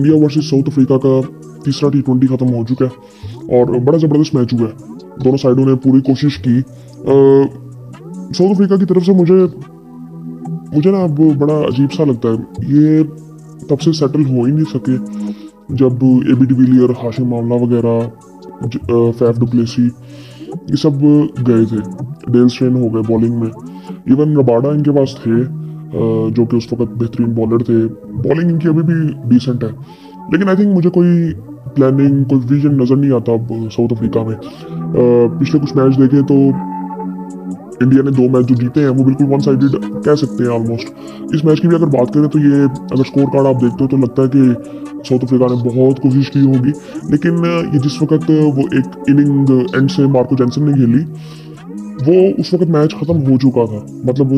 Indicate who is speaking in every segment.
Speaker 1: India versus south Africa का तीसरा T20 खत्म हो चुका है और बड़ा ज़बरदस्त मैच हुआ है। दोनों साइडों ने पूरी कोशिश की। साउथ अफ्रीका की तरफ से मुझे मुझे ना अब बड़ा अजीब सा लगता है। ये तब से सेटल हो ही नहीं सके जब AB डिविलियर, हाशिम आमला वगैरह, फैफ डुप्लेसी ये सब गए थे। डेल स्टेन हो गए बॉलिंग में। इवन रबाडा इनके पास थे, जो कि उस वक्त बेहतरीन बॉलर थे। बॉलिंग इनकी अभी भी डिसेंट है, लेकिन आई थिंक मुझे कोई प्लानिंग, कोई विजन नज़र नहीं आता अब साउथ अफ्रीका में। पिछले कुछ मैच देखे तो इंडिया ने 2 मैच जो जीते हैं वो बिल्कुल वन साइडेड कह सकते हैं ऑलमोस्ट। इस मैच की भी अगर बात करें तो ये अगर स्कोर कार्ड आप देखते हो तो लगता है कि साउथ अफ्रीका ने बहुत कोशिश की होगी, लेकिन ये जिस वक्त वो एक इनिंग एंड से मार्को जेनसन ने खेली, वो उस वक्त मैच खत्म हो चुका था। मतलब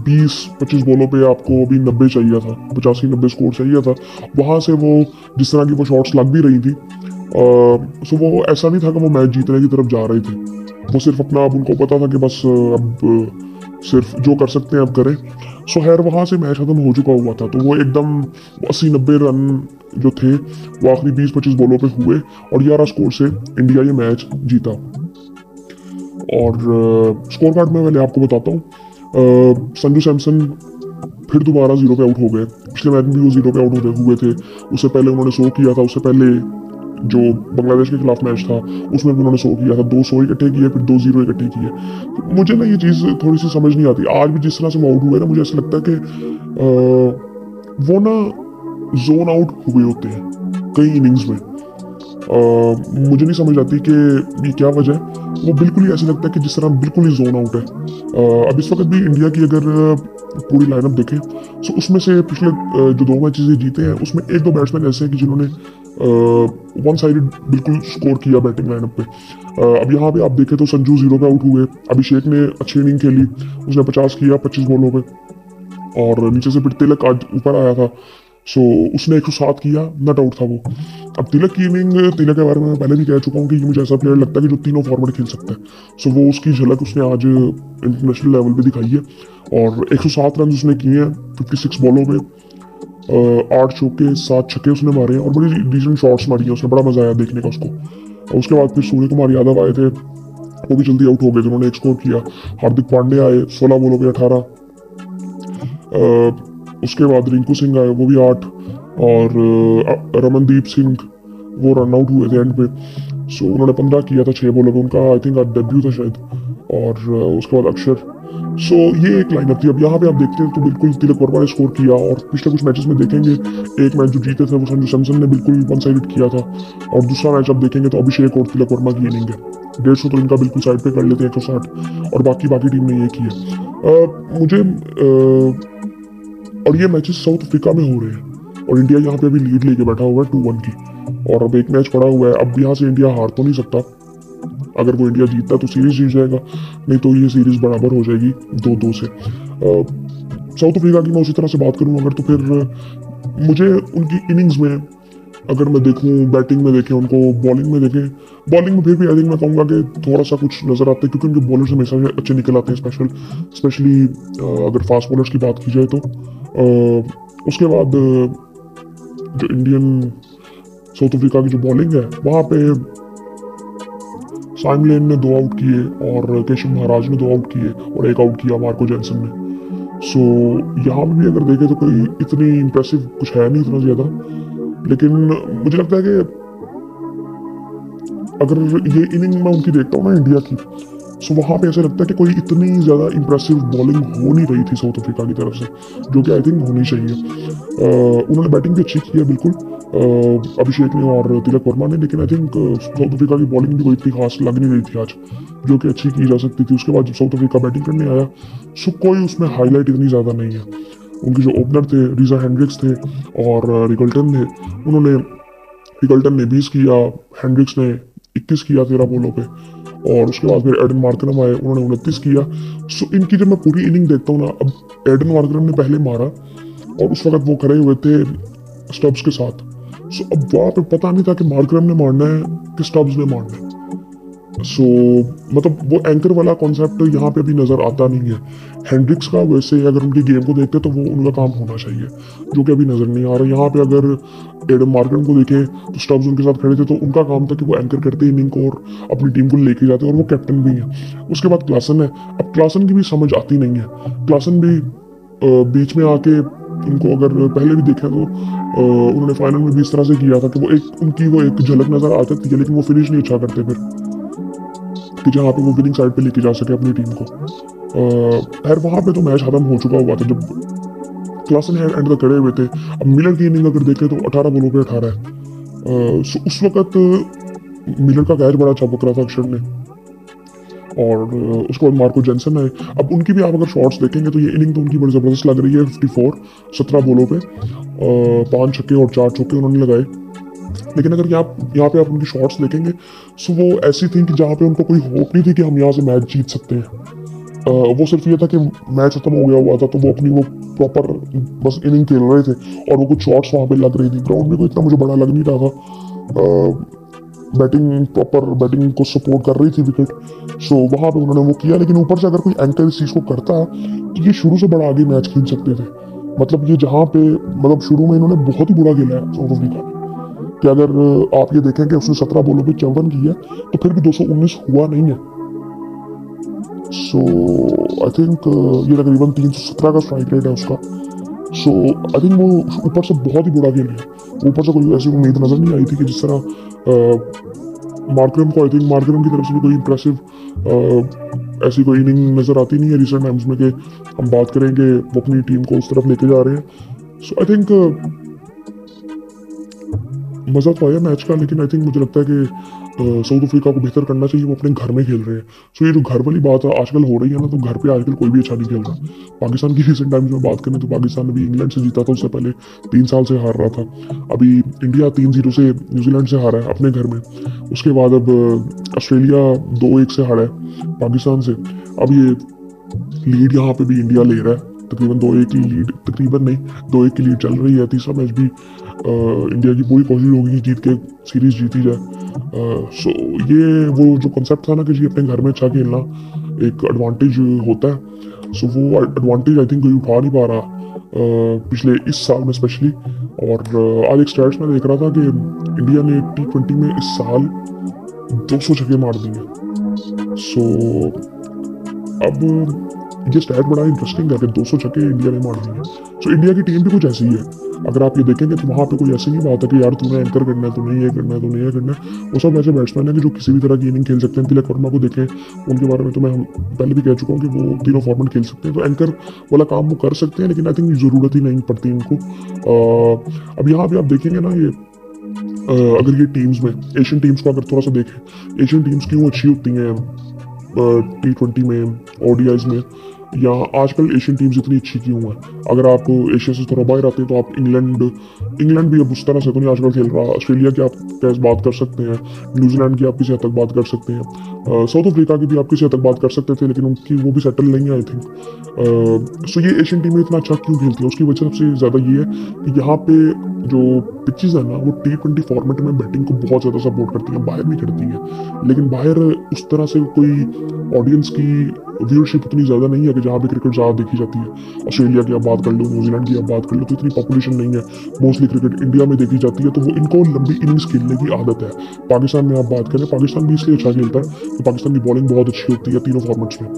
Speaker 1: 20-25 बॉलों पे आपको अभी 90 चाहिए था, 85-90 स्कोर चाहिए था। वहाँ से वो जिस तरह की वो शॉट्स लग भी रही थी, सो वो ऐसा नहीं था कि वो मैच जीतने की तरफ जा रहे थे। वो सिर्फ अपना, अब उनको पता था कि बस अब सिर्फ जो कर सकते हैं अब करें। सो खैर वहाँ से मैच खत्म हो चुका हुआ था, तो वो एकदम 80-90 रन जो थे वो आखिरी 20-25 बॉलों पे हुए और 11 स्कोर से इंडिया ये मैच जीता। और स्कोर कार्ड में मैंने आपको बताता हूँ, संजू सैमसन फिर दोबारा 0 पे आउट हो गए। पिछले मैच में भी वो 0 पे आउट हुए थे। उससे पहले उन्होंने 100 किया था। उससे पहले जो बांग्लादेश के खिलाफ मैच था उसमें भी उन्होंने 100 किया था। 2 100 इकट्ठे किए, फिर 2 0 इकट्ठे किए। तो मुझे ना ये चीज़ थोड़ी सी समझ नहीं आती। आज भी जिस तरह से वो आउट हुए ना, मुझे ऐसा लगता है कि वो ना जोन आउट हुए होते हैं कई इनिंग्स में। मुझे नहीं समझ आती कि ये क्या वजह है। वो बिल्कुल ही ऐसा लगता है कि जिस तरह बिल्कुल ही जोन आउट है। अब इस वक्त भी इंडिया की अगर पूरी लाइनअप देखें तो उसमें से पिछले जो 2 मैचेस जीते हैं उसमें 1-2 बैट्समैन ऐसे हैं कि जिन्होंने वन साइडेड बिल्कुल स्कोर किया बैटिंग लाइनअप पे। अब यहाँ पे आप देखें तो संजू 0 पे आउट हुए। अभिषेक ने अच्छी इनिंग खेली, उसने 50 किया 25 बॉलों पे। और नीचे से फिर तिलक आज ऊपर आया था, सो उसने 107 किया, नट आउट था वो। अब तिलक की इनिंग, तिलक के बारे में मैं पहले भी कह चुका हूँ कि मुझे ऐसा प्लेयर लगता है कि जो तीनों फॉर्मेट खेल सकता है। सो वो उसकी झलक उसने आज इंटरनेशनल लेवल पे दिखाई है। और 107 रन उसने किए हैं 56 बॉलों में। 8 चौके 7 छक्के उसने मारे हैं और बड़ी डिसेंट शॉट्स मारी हैं उसने। बड़ा मजा आया देखने का उसको। और उसके बाद फिर सूर्य कुमार यादव आए थे, वो भी जल्दी आउट हो गए थे, उन्होंने 1 स्कोर किया। हार्दिक पांड्या आए 16 बॉलों पे 18। उसके बाद रिंकू सिंह आए, वो भी 8। और रमनदीप सिंह वो रन आउट हुए थे एंड पे। सो उन्होंने 15 किया था 6 बॉलों पे। उनका आई थिंक आज डेब्यू था शायद। और उसके बाद अक्षर। सो ये एक लाइनअप थी। अब यहाँ पे आप देखते हैं तो बिल्कुल तिलक वर्मा ने स्कोर किया। और पिछले कुछ मैचेस में देखेंगे, एक मैच जो जीते थे वो संजू सैमसन ने बिल्कुल वन साइडेड किया था। और दूसरा मैच आप देखेंगे तो अभिषेक और तिलक वर्मा की इनिंग है। 150 तो इनका बिल्कुल साइड पे कर लेते हैं, 160। और बाकी टीम ने ये किया। मुझे और ये मैचेस साउथ अफ्रीका में हो रहे हैं और इंडिया यहाँ पे अभी लीड लेके बैठा हुआ है 2-1 की। और अब एक मैच पड़ा हुआ है। अब यहाँ से इंडिया हार तो नहीं सकता। अगर वो इंडिया जीतता तो सीरीज जीत जाएगा, नहीं तो ये सीरीज बराबर हो जाएगी 2-2 से। साउथ अफ्रीका की मैं उसी तरह से बात करूँ अगर, तो फिर मुझे उनकी इनिंग्स में अगर मैं देखूँ, बैटिंग में देखें उनको, बॉलिंग में देखें, बॉलिंग में फिर भी आई थिंक मैं कहूँगा कि थोड़ा सा कुछ नजर आता है, क्योंकि उनके बॉलर्स हमेशा अच्छे निकल आते हैं। स्पेशली अगर फास्ट बॉलर्स की बात की जाए तो उसके बाद जो इंडियन साउथ अफ्रीका की जो बॉलिंग है वहाँ पे साइम लेन ने 2 आउट किए और केशव महाराज ने 2 आउट किए और 1 आउट किया मार्को जेनसन ने। सो यहाँ पे भी अगर देखें तो कोई इतनी इंप्रेसिव कुछ है नहीं इतना ज़्यादा। लेकिन मुझे लगता है कि अगर ये इनिंग मैं उनकी देखता हूँ ना इंडिया की, सो वहाँ पे ऐसा लगता है कि कोई इतनी ज़्यादा इंप्रेसिव बॉलिंग हो नहीं रही थी साउथ अफ्रीका की तरफ से, जो कि आई थिंक होनी चाहिए। उन्होंने बैटिंग भी अच्छी की है बिल्कुल, अभिषेक ने और तिलक वर्मा ने। लेकिन आई थिंक साउथ अफ्रीका की बॉलिंग भी कोई इतनी खास लग नहीं रही थी आज, जो कि अच्छी की जा सकती थी। उसके बाद जब साउथ अफ्रीका बैटिंग करने आया, सो कोई उसमें हाईलाइट इतनी ज़्यादा नहीं है। उनके जो ओपनर थे रीजा हेंड्रिक्स थे और रिकल्टन थे। रिकल्टन ने 20 किया, हेंड्रिक्स ने 21 किया 13 बॉलों पे। और उसके बाद फिर एडन मार्करम आए, उन्होंने 29 किया। सो इनकी जब मैं पूरी इनिंग देखता हूँ ना, अब एडन मार्करम ने पहले मारा और उस वक्त वो खड़े हुए थे स्टब्स के साथ। सो अब वहाँ पे पता नहीं था कि मार्करम ने मारना है कि स्टब्स ने मारना है। सो मतलब वो एंकर वाला कॉन्सेप्ट यहाँ पे अभी नज़र आता नहीं है। हैंड्रिक्स का वैसे अगर उनकी गेम को देखते तो वो उनका काम होना चाहिए, जो कि अभी नज़र नहीं आ रहा। यहाँ पे अगर एडम मार्गन को देखें तो स्टब्स उनके साथ खड़े थे, तो उनका काम था कि वो एंकर करते इनिंग को और अपनी टीम को लेके जाते, और वो कैप्टन भी हैं। उसके बाद क्लासन है। अब क्लासन की भी समझ आती नहीं है। क्लासन भी बीच में आके उनको अगर पहले भी देखा तो उन्होंने फाइनल में भी इस तरह से किया था कि वो एक झलक नजर आ सकती है, लेकिन वो फिनिश नहीं अच्छा करते फिर, कि जहाँ पे वो विनिंग साइड पे लेके जा सके अपनी टीम को। खैर वहाँ पे तो मैच खत्म हो चुका हुआ था जब क्लासन एंड तक खड़े हुए थे। अब मिलर की इनिंग अगर देखें तो 18 बॉलों पे 18 है। सो उस वक्त मिलर का कैच बड़ा अच्छा पकड़ा था अक्षर ने, और उसके बाद मार्को जेंसन आए। अब उनकी भी आप अगर शॉट्स देखेंगे तो ये इनिंग तो उनकी बड़ी ज़बरदस्त लग रही है। 54 17 बॉलों पे 5 छक्के और 4 चौके उन्होंने लगाए। लेकिन अगर यहाँ पे आप उनकी शॉट्स देखेंगे सो वो ऐसी थी कि जहाँ पे उनको कोई होप नहीं थी कि हम यहाँ से मैच जीत सकते हैं। वो सिर्फ ये था कि मैच खत्म हो गया हुआ था, तो वो अपनी वो प्रॉपर बस इनिंग खेल रहे थे, और वो कुछ शॉट्स वहाँ पे लग रही थी। ग्राउंड में कोई इतना मुझे बड़ा लग नहीं रहा था। बैटिंग प्रॉपर बैटिंग को सपोर्ट कर रही थी विकेट। सो वहाँ पे उन्होंने वो किया, लेकिन ऊपर से अगर कोई एंकर इस चीज़ को करता तो ये शुरू से बड़ा आगे मैच खेल सकते थे। मतलब ये जहाँ पे मतलब शुरू में इन्होंने बहुत ही बुरा खेला है साउथ अफ्रीका ने, कि अगर आप ये देखें कि उसने 17 बॉलों पे 54 की है तो फिर भी 219 हुआ नहीं है। सो आई थिंक ये तकरीबन 317 का स्ट्राइक रेट है उसका। सो आई थिंक वो ऊपर से बहुत ही बुरा खेल है। ऊपर से कोई ऐसी उम्मीद नजर नहीं आई थी कि जिस तरह मार्करम को, आई थिंक मार्करम की तरफ से भी कोई इंप्रेसिव ऐसी कोई इनिंग नजर आती नहीं है रिसेंट टाइम्स में कि हम बात करेंगे वो अपनी टीम को उस तरफ लेके जा रहे हैं। सो आई थिंक मज़ा तो आया मैच का, लेकिन आई थिंक मुझे लगता है कि साउथ अफ्रीका को बेहतर करना चाहिए। वो अपने घर में खेल रहे हैं। सो ये जो घर वाली बात आजकल हो रही है ना, तो घर पे आजकल कोई भी अच्छा नहीं खेल रहा। पाकिस्तान की रिसेंट टाइम्स में बात करें तो पाकिस्तान अभी इंग्लैंड से जीता था, उससे पहले 3 साल से हार रहा था। अभी इंडिया 3-0 से न्यूजीलैंड से हारा है अपने घर में। उसके बाद अब ऑस्ट्रेलिया 2-1 से हारा है पाकिस्तान से। अब ये लीड यहाँ पे भी इंडिया ले रहा है, तकरीबन 2-1 की लीड, तकरीबन नहीं 2-1 की लीड चल रही है। तीसरा मैच भी इंडिया की पूरी कोशिश होगी कि जीत के सीरीज जीती जाए। सो ये वो जो कॉन्सेप्ट था ना कि जी अपने घर में अच्छा खेलना एक एडवांटेज होता है, सो वो एडवांटेज आई थिंक कोई उठा नहीं पा रहा पिछले इस साल में स्पेशली। और आज एक स्टैट्स में देख रहा था कि इंडिया ने T20 में इस साल 200 छक्के मार दिए। सो अब ये स्टैट बड़ा इंटरेस्टिंग है कि 200 छक्के इंडिया ने मार दिए। सो इंडिया की टीम भी कुछ ऐसी है। अगर आप ये देखेंगे तो वहाँ पे कोई ऐसी नहीं बात है कि यार तूने एंकर करना है, तूने ये करना है, तूने ये करना है। वो सब ऐसे बैट्समैन है कि जो किसी भी तरह की इनिंग खेल सकते हैं। तिलक वर्मा को देखें, उनके बारे में तो मैं पहले भी कह चुका हूँ कि वो तीनों फॉर्मेट खेल सकते हैं, तो एंकर वाला काम वो कर सकते हैं। लेकिन आई थिंक ज़रूरत ही नहीं पड़ती इनको। अब यहाँ पे आप देखेंगे ना, ये अगर ये टीम्स में एशियन टीम्स को अगर थोड़ा सा देखें, एशियन टीम्स क्यों अच्छी होती हैं T20 में, ODIs में, या आजकल एशियन टीम्स इतनी अच्छी क्यों हैं। अगर आप एशिया से थोड़ा बाहर आते हैं तो आप इंग्लैंड भी अब उस तरह से तो नहीं आजकल खेल रहा। ऑस्ट्रेलिया की आप कैसे बात कर सकते हैं, न्यूजीलैंड की आप किसी हद तक बात कर सकते हैं, साउथ अफ्रीका की भी आप किसी हद तक बात कर सकते थे, लेकिन उनकी वो भी सेटल नहीं है आई थिंक। सो ये एशियन टीमें इतना अच्छा क्यों खेलती है, उसकी वजह सबसे ज़्यादा ये है कि यहाँ पे जो पिचेस है ना वो T20 फॉर्मेट में बैटिंग को बहुत ज़्यादा सपोर्ट करती है, बाहर भी करती है। लेकिन बाहर उस तरह से कोई ऑडियंस की व्यूअरशिप इतनी ज़्यादा नहीं है कि जहाँ भी क्रिकेट ज़्यादा देखी जाती है। ऑस्ट्रेलिया की आप बात कर लो, न्यूजीलैंड की आप बात कर लो, तो इतनी पॉपुलेशन नहीं है। मोस्टली क्रिकेट इंडिया में देखी जाती है, तो वो इनको लंबी इनिंग्स खेलने की आदत है। पाकिस्तान में आप बात करें, पाकिस्तान भी इसलिए अच्छा खेलता है तो पाकिस्तान की बॉलिंग बहुत अच्छी होती है तीनों फॉर्मेट्स में,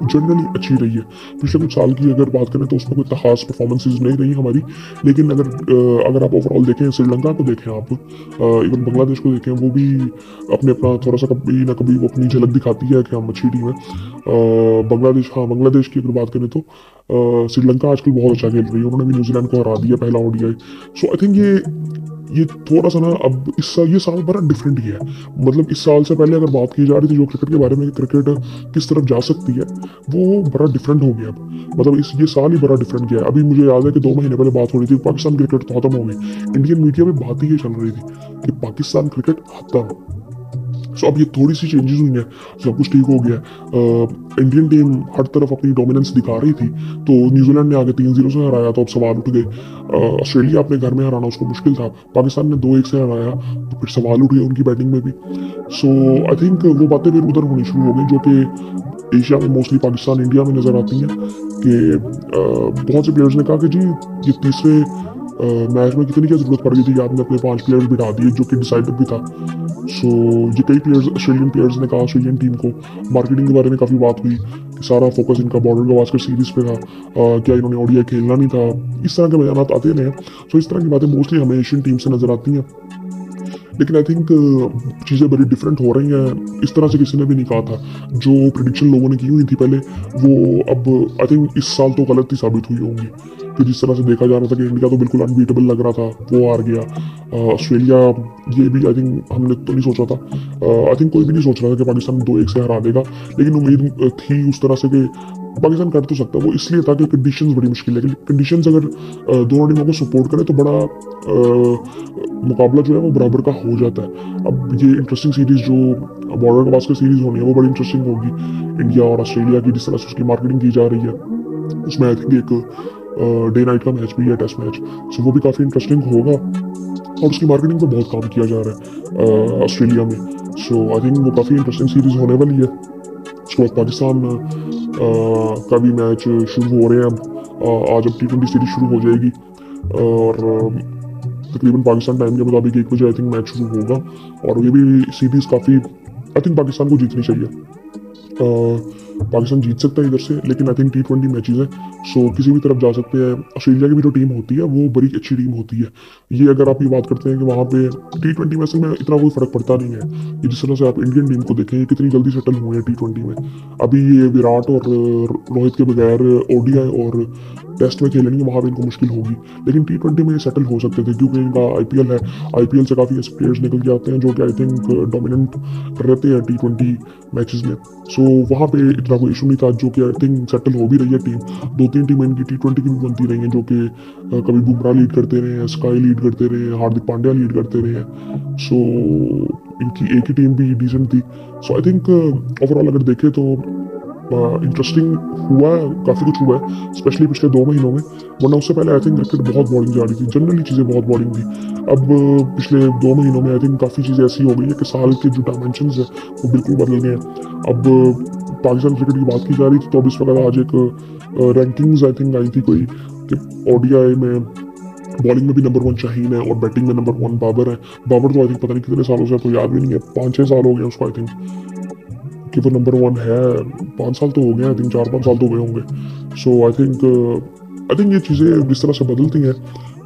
Speaker 1: जनरली अच्छी रही है। पिछले कुछ साल की अगर बात करें तो उसमें कोई खास परफॉर्मेंसेज नहीं रही हमारी। लेकिन अगर आप ओवरऑल देखें, श्रीलंका को देखें, आप इवन बांग्लादेश को देखें, वो भी अपना थोड़ा सा कभी ना कभी वो अपनी झलक दिखाती है कि हम अच्छी टीम है। बांग्लादेश की अगर बात करें तो श्रीलंका आजकल बहुत अच्छा खेल रही है। उन्होंने भी न्यूजीलैंड को हरा दिया पहला ODI। सो आई थिंक ये थोड़ा सा ना अब ये साल बड़ा डिफरेंट ही है। मतलब इस साल से पहले अगर बात की जा रही थी जो क्रिकेट के बारे में, क्रिकेट किस तरफ जा सकती है, वो बड़ा डिफरेंट हो गया अब। मतलब ये साल ही बड़ा डिफरेंट गया है। अभी मुझे याद है कि 2 महीने पहले बात हो रही थी पाकिस्तान क्रिकेट तो खत्म हो गई, इंडियन मीडिया में बात ही ये चल रही थी कि पाकिस्तान क्रिकेट खत्म। सो अब ये थोड़ी सी चेंजेस हुई हैं, सब कुछ ठीक हो गया। इंडियन टीम हर तरफ अपनी डोमिनेंस दिखा रही थी, तो न्यूजीलैंड ने आगे 3-0 से हराया तो अब सवाल उठ गए। ऑस्ट्रेलिया अपने घर में हराना उसको मुश्किल था, पाकिस्तान ने 2-1 से हराया तो फिर सवाल उठ गए उनकी बैटिंग में भी। सो आई थिंक वो बातें फिर उधर होनी शुरू हो गई जो कि एशिया में मोस्टली पाकिस्तान इंडिया में नज़र आती हैं कि बहुत से प्लेयर्स ने कहा कि जी ये तीसरे मैच में कितनी क्या ज़रूरत पड़ गई थी, आपने अपने 5 प्लेयर्स बिठा दिए जो कि डिसाइडेड भी था। सो ये कई प्लेयर्स ऑस्ट्रेलियन प्लेयर्स ने कहा, ऑस्ट्रेलियन टीम को मार्केटिंग के बारे में काफ़ी बात हुई कि सारा फोकस इनका बॉर्डर गवास्कर सीरीज पे था, क्या इन्होंने ओडीआई खेलना नहीं था, इस तरह के बयान आते रहे। सो इस तरह की बातें मोस्टली हमें एशियन टीम से नज़र आती हैं, लेकिन आई थिंक चीज़ें बड़ी डिफरेंट हो रही हैं। इस तरह से किसी ने भी नहीं कहा था, जो प्रिडिक्शन लोगों ने की हुई थी पहले वो अब आई थिंक इस साल तो गलत ही साबित हुई होंगी। कि जिस तरह से देखा जा रहा था कि इंडिया तो बिल्कुल अनबीटेबल लग रहा था, वो हार गया। ऑस्ट्रेलिया ये भी आई थिंक हमने तो नहीं सोचा था, आई थिंक कोई भी नहीं सोच रहा था कि पाकिस्तान 2-1 से हरा देगा, लेकिन उम्मीद थी उस तरह से कि पाकिस्तान कर तो सकता। वो इसलिए था कि कंडीशंस बड़ी मुश्किल है, कंडीशंस अगर दोनों टीमों को सपोर्ट करें तो बड़ा मुकाबला जो है वो बराबर का हो जाता है। अब ये इंटरेस्टिंग सीरीज जो बॉर्डर गवास्कर सीरीज होनी है वो बड़ी इंटरेस्टिंग होगी, इंडिया और ऑस्ट्रेलिया की जिस तरह से उसकी मार्केटिंग की जा रही है। उसमें आई थिंक एक डे नाइट का मैच भी है, टेस्ट मैच, सो वो भी काफ़ी इंटरेस्टिंग होगा और उसकी मार्केटिंग पे बहुत काम किया जा रहा है ऑस्ट्रेलिया में। सो आई थिंक वो काफ़ी इंटरेस्टिंग सीरीज होने वाली है। उसके बाद पाकिस्तान का भी मैच शुरू हो रहे हैं अब, आज अब T20 सीरीज शुरू हो जाएगी और तकरीबन पाकिस्तान टाइम के मुताबिक 1 बजे आई थिंक मैच शुरू होगा और ये भी सीरीज काफ़ी आई थिंक पाकिस्तान को जीतनी चाहिए। पाकिस्तान जीत सकता है इधर से, लेकिन आई थिंक T20 मैचेस हैं, सो किसी भी तरफ जा सकते हैं। ऑस्ट्रेलिया की भी जो टीम होती है वो बड़ी अच्छी टीम होती है। ये अगर आप ये बात करते हैं कि वहाँ पे T20 मैच में इतना कोई फर्क पड़ता नहीं है, ये जिस तरह से आप इंडियन टीम को देखें कितनी जल्दी सेटल हुए हैं T20 में। अभी ये विराट और रोहित के बगैर ओडीआई और टेस्ट में खेलेंगे, वहाँ पे इनको मुश्किल होगी, लेकिन T20 में सेटल हो सकते थे क्योंकि इनका IPL है। IPL से काफ़ी ऐसे प्लेयर्स निकल के आते हैं जो कि आई थिंक डोमिनेंट रहते हैं T20 मैचेस में। सो वहाँ पे इतना कोई इशू नहीं था, जो कि आई थिंक सेटल हो भी रही है टीम। 2-3 टीमें इनकी T20 की भी बनती रही हैं, जो कि कभी बुमराह लीड करते रहे हैं, स्काई लीड करते रहे हैं, हार्दिक पांड्या लीड करते रहे हैं। सो इनकी एक ही टीम भी डिसेंट थी। सो आई थिंक ओवरऑल अगर देखें तो इंटरेस्टिंग हुआ है, काफ़ी कुछ हुआ है स्पेशली पिछले 2 महीनों में, वरना उससे पहले आई थिंक क्रिकेट बहुत बोरिंग जा रही थी, जनरली चीज़ें बहुत बोरिंग थी। अब पिछले 2 महीनों में आई थिंक काफ़ी चीज़ें ऐसी हो गई है कि साल के जो डायमेंशंस है वो बिल्कुल बदल गए हैं। अब पाकिस्तान क्रिकेट की बात की जा रही थी तो अब इस वक्त आज एक रैंकिंग्स आई थिंक आई थी कोई कि ODI में बॉलिंग में भी नंबर 1 शाहीन है और बैटिंग में नंबर 1 बाबर है। बाबर तो आई थिंक पता नहीं कितने सालों से तो याद भी नहीं है, 5-6 साल हो गए उसको आई थिंक कि वो नंबर 1 है। 5 साल तो हो गए, आई थिंक 4-5 साल तो हो गए होंगे। सो आई थिंक ये चीज़ें जिस तरह से बदलती हैं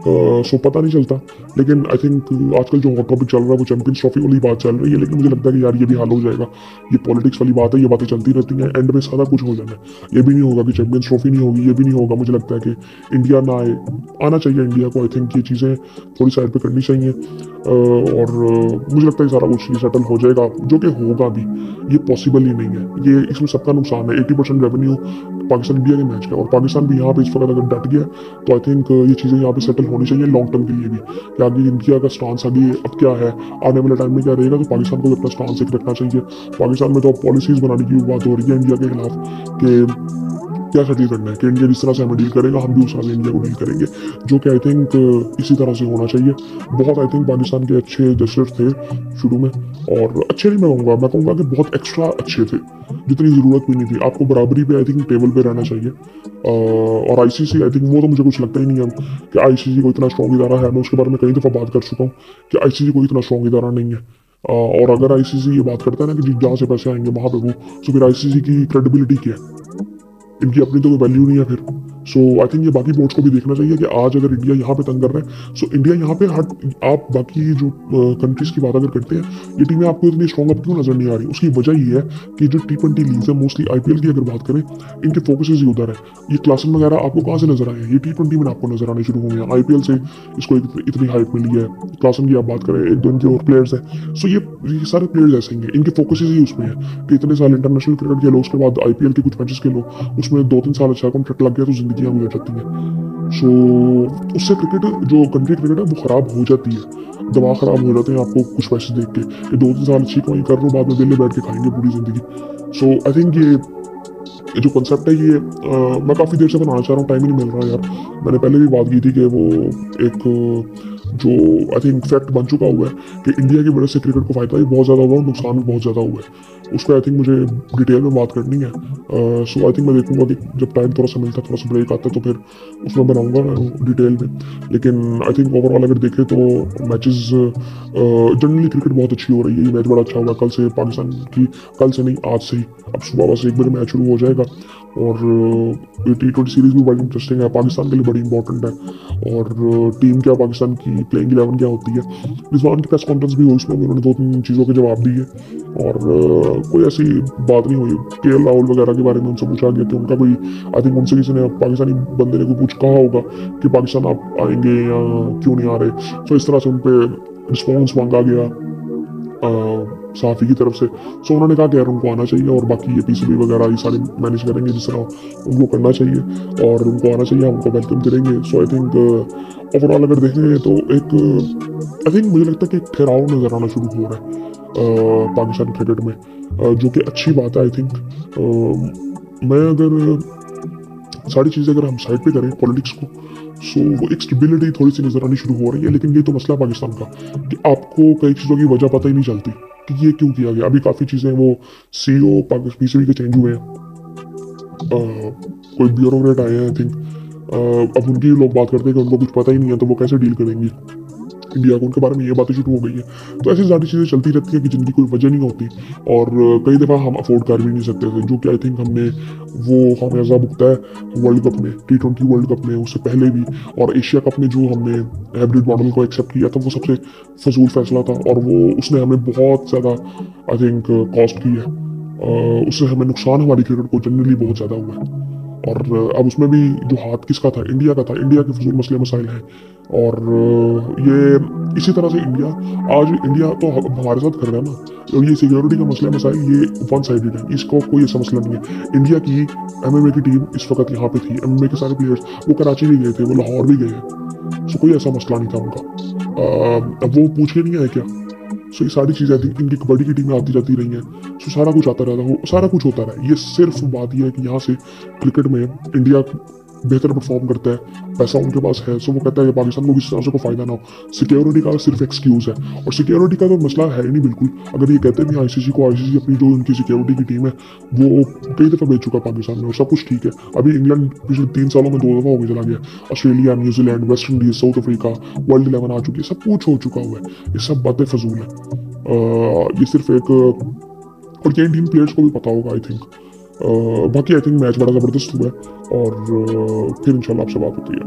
Speaker 1: सो पता नहीं चलता, लेकिन आई थिंक आजकल जो हॉट टॉपिक चल रहा है वो चैंपियंस ट्रॉफी वाली बात चल रही है, लेकिन मुझे लगता है कि यार ये भी हल हो जाएगा। ये पॉलिटिक्स वाली बात है, ये बातें चलती रहती हैं, एंड में सारा कुछ हो जाना है। ये भी नहीं होगा कि चैंपियंस ट्रॉफी नहीं होगी, ये भी नहीं होगा मुझे लगता है कि इंडिया ना आए, आना चाहिए इंडिया को। आई थिंक ये चीज़ें थोड़ी साइड पर करनी चाहिए और मुझे लगता है सारा कुछ ये सेटल हो जाएगा, जो कि होगा भी। ये पॉसिबल ही नहीं है, ये इसमें सबका नुकसान है। 80% रेवेन्यू पाकिस्तान इंडिया के मैच का, और पाकिस्तान भी यहाँ पे इस वक्त अगर डट गया तो आई थिंक ये चीज़ें यहाँ पे सेटल होनी चाहिए लॉन्ग टर्म के लिए भी, कि आगे इंडिया का स्टांस आगे अब क्या है, आने वाले टाइम में क्या रहेगा। तो पाकिस्तान को भी अपना स्टांस एक रखना चाहिए। पाकिस्तान में तो अब पॉलिसीज बनाने की बात हो रही है इंडिया के खिलाफ कि क्या सेटल करना है, कि इंडिया जिस तरह से हमें डील करेगा हम भी उस तरह से इंडिया को डील करेंगे, जो कि आई थिंक इसी तरह से होना चाहिए। बहुत आई थिंक पाकिस्तान के अच्छे जेस्चर्स थे शुरू में, और अच्छे नहीं मैं कहूँगा कि बहुत एक्स्ट्रा अच्छे थे, जितनी ज़रूरत भी नहीं थी। आपको बराबरी पे आई थिंक टेबल पे रहना चाहिए। और ICC आई थिंक वो तो मुझे कुछ लगता ही नहीं है कि ICC कोई इतना स्ट्रॉन्ग इदारा है। मैं उसके बारे में कई दफ़ा बात कर चुका हूँ कि ICC कोई इतना स्ट्रॉन्ग इदारा नहीं है। और अगर ICC ये बात करता है ना कि जहाँ से पैसे आएंगे वहाँ पे वो, तो फिर ICC की क्रेडिबिलिटी क्या है? इनकी अपनी तो कोई वैल्यू नहीं है फिर। सो आई थिंक ये बाकी बोर्ड्स को भी देखना चाहिए कि आज अगर इंडिया यहाँ पे तंग कर रहा है, सो इंडिया यहाँ पे आप बाकी जो कंट्रीज की बात अगर करते हैं, ये टीमें आपको इतनी स्ट्रॉन्ग अब क्यों नजर नहीं आ रही? उसकी वजह ये है कि जो T20 लीग्स है, मोस्टली IPL की अगर बात करें, इनके फोकसेस ही उधर है। ये क्लासन वगैरह आपको कहाँ से नजर आए हैं? ये T20 में आपको नजर आने शुरू हुए हैं। IPL से इसको इतनी हाइप मिली है। क्लासन की आप बात करें, 1-2 इनके और प्लेयर्स हैं। सो ये सारे प्लेयर्स ऐसे ही हैं, इनके फोकसेस ही उसमें है कि इतने साल इंटरनेशनल क्रिकेट खेलो, उसके बाद IPL के कुछ मैचेस खेलो, उसमें 2-3 साल अच्छा कॉन्ट्रैक्ट लग गया तो जिंदगी गुजर जाती है। सो उससे क्रिकेट जो कंट्री क्रिकेट है वो खराब हो जाती है, दिमाग खराब हो जाते हैं आपको कुछ पैसे देख के कि 2-3 साल अच्छी कमाई कर रहे हो, बाद में वेले बैठ के खाएंगे पूरी जिंदगी। सो आई थिंक ये जो कंसेप्ट है ये मैं काफ़ी देर से बनाना चाह रहा हूँ, टाइम ही नहीं मिल रहा यार। मैंने पहले भी बात की थी कि वो एक जो आई थिंक फैक्ट बन चुका हुआ है कि इंडिया की वजह से क्रिकेट को फायदा भी बहुत ज़्यादा हुआ और नुकसान भी बहुत ज़्यादा हुआ है। उस पर आई थिंक मुझे डिटेल में बात करनी है। सो आई थिंक मैं देखूंगा कि जब टाइम थोड़ा सा मिलता है, थोड़ा सा ब्रेक आता है, तो फिर उसमें बनाऊंगा डिटेल में। लेकिन आई थिंक ओवरऑल अगर देखें तो मैचेस जनरली क्रिकेट बहुत अच्छी हो रही है। ये मैच बड़ा अच्छा हुआ कल से पाकिस्तान की, कल से नहीं आज से ही, अब सुबह बस 1 बजे मैच शुरू हो जाएगा। और ये T20 सीरीज भी बड़ी इंटरेस्टिंग है, पाकिस्तान के लिए बड़ी इंपॉर्टेंट है। और टीम क्या पाकिस्तान की प्लेइंग 11 क्या होती है, रिजवान की प्रेस कॉन्फ्रेंस भी हुई, उसमें भी उन्होंने 2-3 चीज़ों के जवाब दिए। और कोई ऐसी बात नहीं हुई। KL राहुल वगैरह के बारे में उनसे पूछा गया कि उनका कोई, आई थिंक उनसे किसी ने, पाकिस्तानी बंदे ने कोई पूछ कहा होगा कि पाकिस्तान आप आएंगे या क्यों नहीं आ रहे। तो इस तरह से उन पर रिस्पॉन्स मांगा गया सहाफ़ी की तरफ से। सो उन्होंने कहा कि यार उनको आना चाहिए, और बाकी ये PCB वगैरह ये सारे मैनेज करेंगे जिस तरह उनको करना चाहिए, और उनको आना चाहिए, हम उनको वेलकम करेंगे। सो आई थिंक ओवरऑल अगर देखें तो एक आई थिंक मुझे लगता है कि एक ठहराव नज़र आना शुरू हो रहा है पाकिस्तान क्रिकेट में, जो कि अच्छी बात है। आई थिंक मैं अगर सारी चीज़ें अगर हम साइड पे करें पॉलिटिक्स को, सो वो एक स्टेबिलिटी थोड़ी सी नज़र आनी शुरू हो रही है। लेकिन ये तो मसला पाकिस्तान का कि आपको कई चीज़ों की वजह पता ही नहीं चलती कि ये क्यों किया गया। अभी काफ़ी चीज़ें वो CEO PCB के चेंज हुए हैं, कोई ब्यूरोक्रेट आए हैं आई थिंक। अब उनकी लोग बात करते हैं कि उनको कुछ पता ही नहीं है, तो वो कैसे डील करेंगी इंडिया को, उनके बारे में ये बातें शुरू हो गई है। तो ऐसी सारी चीज़ें चलती रहती है कि जिनकी कोई वजह नहीं होती, और कई दफ़ा हम अफोर्ड कर भी नहीं सकते थे, जो कि आई थिंक हमने वो खामियाजा भुगता है वर्ल्ड कप में, T20 वर्ल्ड कप में, उससे पहले भी। और एशिया कप में जो हमने हाइब्रिड मॉडल को एक्सेप्ट किया था, वो सबसे फजूल फैसला था, और वो उसने हमें बहुत ज़्यादा आई थिंक कॉस्ट की है। उससे हमें नुकसान हमारी क्रिकेट को जनरली बहुत ज़्यादा हुआ है। और अब उसमें भी जो हाथ किसका था, इंडिया का था। इंडिया के फजूल मसले मसाइल हैं, और ये इसी तरह से इंडिया तो हमारे साथ कर रहा है ना। और ये सिक्योरिटी का मसला मसाइल ये वन साइडेड है, इसको कोई ऐसा मसला नहीं है। इंडिया की MMA की टीम इस वक्त यहाँ पे थी, MMA के सारे प्लेयर्स वो कराची भी गए थे, वो लाहौर भी गए हैं। सो कोई ऐसा मसला नहीं था उनका। अब वो पूछ के नहीं आए क्या? सो ये सारी चीज़ें थी, इनकी कबड्डी की टीमें आती जाती रही हैं। सो सारा कुछ आता रहता है, सारा कुछ होता रहा है। ये सिर्फ बात यह है कि यहाँ से क्रिकेट में इंडिया बेहतर परफॉर्म करता है, पैसा उनके पास है। सो वो कहता है कि पाकिस्तान को किसी तरह से कोई फायदा ना हो। सिक्योरिटी का सिर्फ एक्सक्यूज़ है, और सिक्योरिटी का तो मसला है ही नहीं बिल्कुल। अगर ये कहते हैं ICC को, ICC अपनी जो उनकी सिक्योरिटी की टीम है वो कई दफ़ा बेच चुका पाकिस्तान में, और सब कुछ ठीक है। अभी इंग्लैंड पिछले 3 सालों में 2 दफ़ा होकर चला गया, Australia, New Zealand, West Indies, south Africa, world 11 आ चुकी है, सब कुछ हो चुका हुआ है। ये सब बातें फजूल है। ये सिर्फ एक, और ये इंडियन प्लेयर्स को भी पता होगा आई थिंक। बाकी आई थिंक मैच बड़ा ज़बरदस्त हुआ है, और फिर इंशाल्लाह आपसे बात होती है।